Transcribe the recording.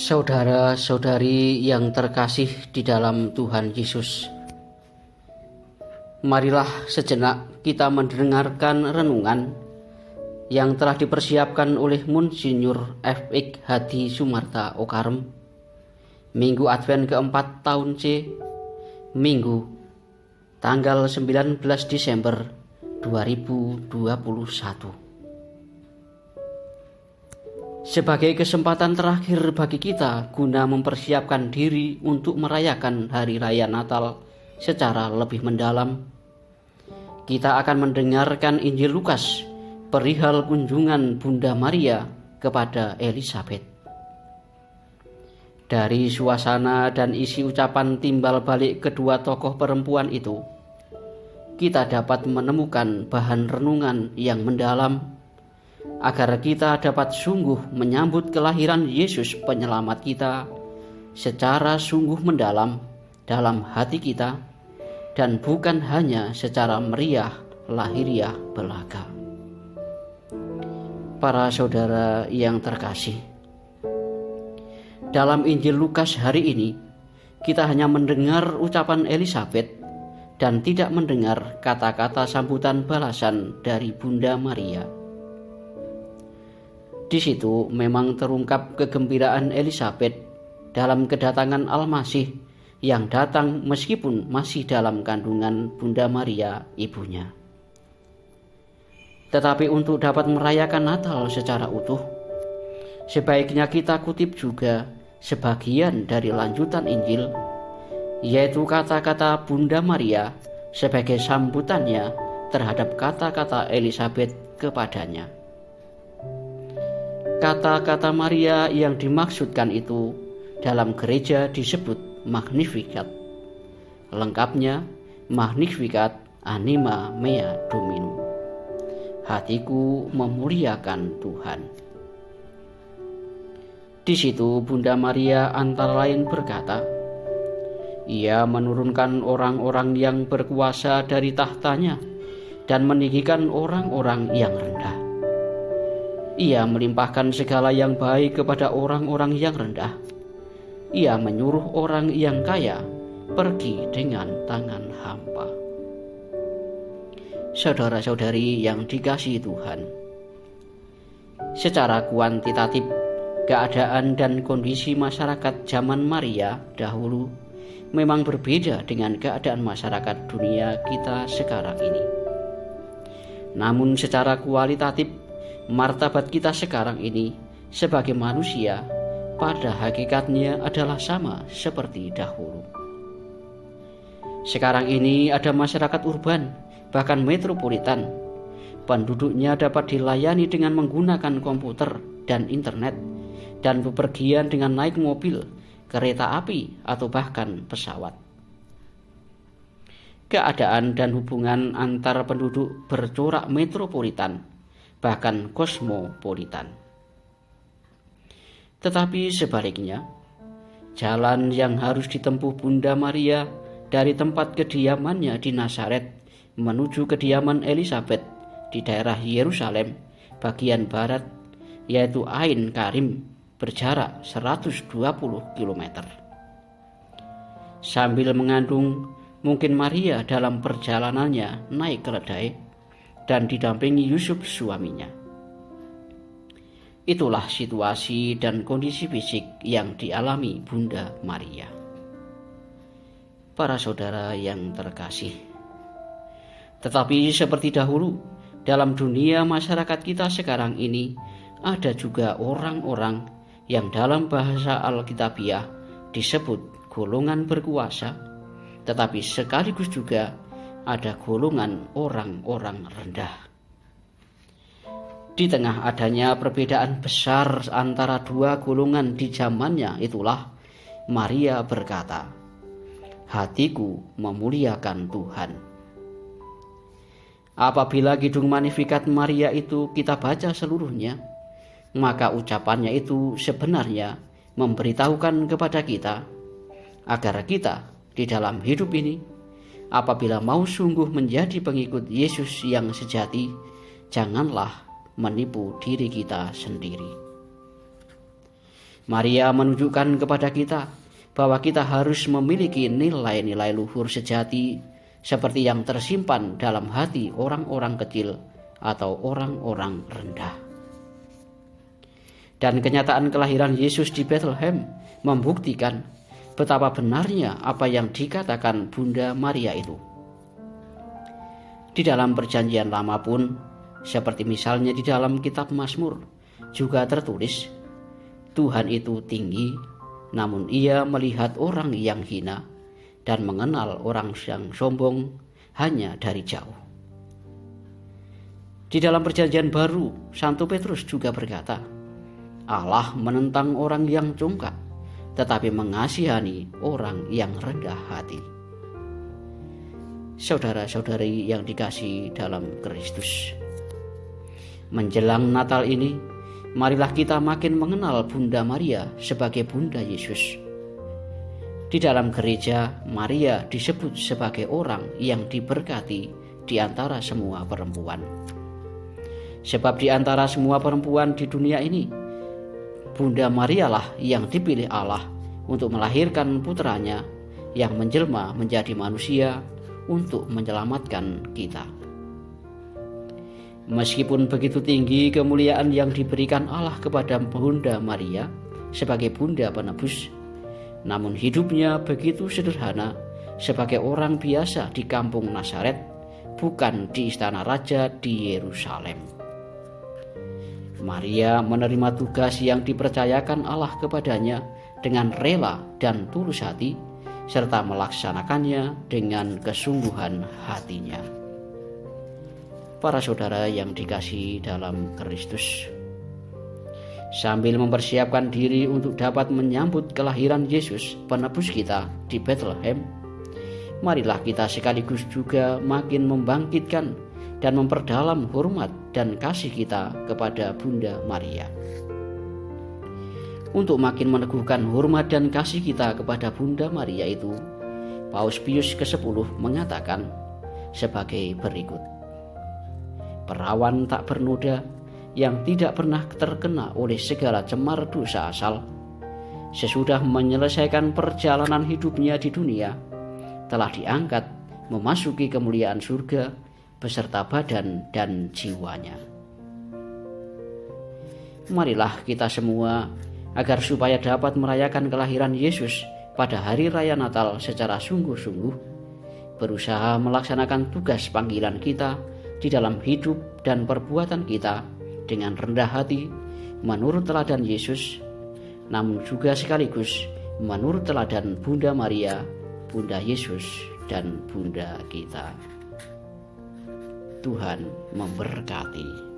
Saudara-saudari yang terkasih di dalam Tuhan Yesus, marilah sejenak kita mendengarkan renungan yang telah dipersiapkan oleh Monsinyur F.X. Hadi Sumarta Okarem, Minggu Advent keempat tahun C, Minggu, tanggal 19 Desember 2021. Sebagai kesempatan terakhir bagi kita guna mempersiapkan diri untuk merayakan Hari Raya Natal secara lebih mendalam, kita akan mendengarkan Injil Lukas perihal kunjungan Bunda Maria kepada Elisabet. Dari suasana dan isi ucapan timbal balik kedua tokoh perempuan itu, kita dapat menemukan bahan renungan yang mendalam agar kita dapat sungguh menyambut kelahiran Yesus penyelamat kita secara sungguh mendalam dalam hati kita, dan bukan hanya secara meriah lahiriah belaka. Para saudara yang terkasih, dalam Injil Lukas hari ini kita hanya mendengar ucapan Elisabet dan tidak mendengar kata-kata sambutan balasan dari Bunda Maria. Di situ memang terungkap kegembiraan Elisabet dalam kedatangan Al-Masih yang datang meskipun masih dalam kandungan Bunda Maria ibunya. Tetapi untuk dapat merayakan Natal secara utuh, sebaiknya kita kutip juga sebagian dari lanjutan Injil, yaitu kata-kata Bunda Maria sebagai sambutannya terhadap kata-kata Elisabet kepadanya. Kata-kata Maria yang dimaksudkan itu dalam gereja disebut Magnificat. Lengkapnya Magnificat anima mea Domino. Hatiku memuliakan Tuhan. Di situ Bunda Maria antara lain berkata, ia menurunkan orang-orang yang berkuasa dari tahtanya dan meninggikan orang-orang yang rendah. Ia melimpahkan segala yang baik kepada orang-orang yang rendah. Ia menyuruh orang yang kaya pergi dengan tangan hampa. Saudara-saudari yang dikasihi Tuhan, secara kuantitatif, keadaan dan kondisi masyarakat zaman Maria dahulu memang berbeda dengan keadaan masyarakat dunia kita sekarang ini. Namun secara kualitatif, martabat kita sekarang ini sebagai manusia pada hakikatnya adalah sama seperti dahulu. Sekarang ini ada masyarakat urban, bahkan metropolitan. Penduduknya dapat dilayani dengan menggunakan komputer dan internet, dan bepergian dengan naik mobil, kereta api, atau bahkan pesawat. Keadaan dan hubungan antar penduduk bercorak metropolitan, bahkan kosmopolitan. Tetapi sebaliknya, jalan yang harus ditempuh Bunda Maria dari tempat kediamannya di Nazaret menuju kediaman Elisabet di daerah Yerusalem bagian barat, yaitu Ain Karim, berjarak 120 km. Sambil mengandung, mungkin Maria dalam perjalanannya naik keledai dan didampingi Yusuf suaminya. Itulah situasi dan kondisi fisik yang dialami Bunda Maria. Para saudara yang terkasih, tetapi seperti dahulu, dalam dunia masyarakat kita sekarang ini ada juga orang-orang yang dalam bahasa Alkitabiah disebut golongan berkuasa, tetapi sekaligus juga ada golongan orang-orang rendah. Di tengah adanya perbedaan besar antara dua golongan di zamannya itulah Maria berkata, hatiku memuliakan Tuhan. Apabila Kidung Magnificat Maria itu kita baca seluruhnya, maka ucapannya itu sebenarnya memberitahukan kepada kita agar kita di dalam hidup ini, apabila mau sungguh menjadi pengikut Yesus yang sejati, janganlah menipu diri kita sendiri. Maria menunjukkan kepada kita bahwa kita harus memiliki nilai-nilai luhur sejati seperti yang tersimpan dalam hati orang-orang kecil atau orang-orang rendah. Dan kenyataan kelahiran Yesus di Bethlehem membuktikan betapa benarnya apa yang dikatakan Bunda Maria itu. Di dalam Perjanjian Lama pun, seperti misalnya di dalam kitab Mazmur, juga tertulis, Tuhan itu tinggi, namun ia melihat orang yang hina dan mengenal orang yang sombong hanya dari jauh. Di dalam Perjanjian Baru, Santo Petrus juga berkata, Allah menentang orang yang congkak, tetapi mengasihani orang yang rendah hati. Saudara-saudari yang dikasihi dalam Kristus, menjelang Natal ini, marilah kita makin mengenal Bunda Maria sebagai Bunda Yesus. Di dalam gereja, Maria disebut sebagai orang yang diberkati di antara semua perempuan. Sebab di antara semua perempuan di dunia ini, Bunda Maria lah yang dipilih Allah untuk melahirkan putranya yang menjelma menjadi manusia untuk menyelamatkan kita. Meskipun begitu tinggi kemuliaan yang diberikan Allah kepada Bunda Maria sebagai Bunda Penebus, namun hidupnya begitu sederhana sebagai orang biasa di kampung Nazaret, bukan di istana raja di Yerusalem. Maria menerima tugas yang dipercayakan Allah kepadanya dengan rela dan tulus hati, serta melaksanakannya dengan kesungguhan hatinya. Para saudara yang dikasihi dalam Kristus, sambil mempersiapkan diri untuk dapat menyambut kelahiran Yesus penebus kita di Bethlehem, marilah kita sekaligus juga makin membangkitkan dan memperdalam hormat dan kasih kita kepada Bunda Maria. Untuk makin meneguhkan hormat dan kasih kita kepada Bunda Maria itu, Paus Pius ke-10 mengatakan sebagai berikut. Perawan tak bernoda yang tidak pernah terkena oleh segala cemar dosa asal, sesudah menyelesaikan perjalanan hidupnya di dunia, telah diangkat memasuki kemuliaan surga beserta badan dan jiwanya. Marilah kita semua, agar supaya dapat merayakan kelahiran Yesus pada hari raya Natal secara sungguh-sungguh, berusaha melaksanakan tugas panggilan kita di dalam hidup dan perbuatan kita dengan rendah hati, menurut teladan Yesus, namun juga sekaligus menurut teladan Bunda Maria, Bunda Yesus, dan Bunda kita. Tuhan memberkati.